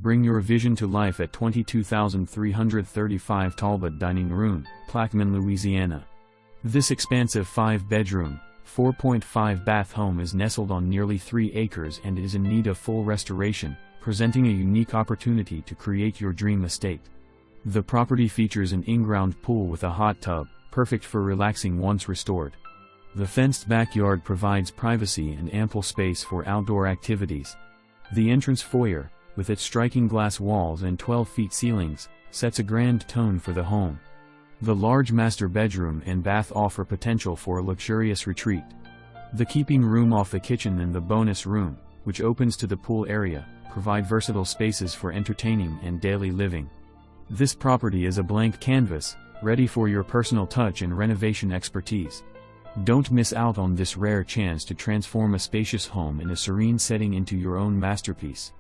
Bring your vision to life at 22,335 Talbot Dining Room, Plaquemine, Louisiana. This expansive 5-bedroom, 4.5-bath home is nestled on nearly 3 acres and is in need of full restoration, presenting a unique opportunity to create your dream estate. The property features an inground pool with a hot tub, perfect for relaxing once restored. The fenced backyard provides privacy and ample space for outdoor activities. The entrance foyer, with its striking glass walls and 12-feet ceilings, sets a grand tone for the home. The large master bedroom and bath offer potential for a luxurious retreat. The keeping room off the kitchen and the bonus room, which opens to the pool area, provide versatile spaces for entertaining and daily living. This property is a blank canvas, ready for your personal touch and renovation expertise. Don't miss out on this rare chance to transform a spacious home in a serene setting into your own masterpiece.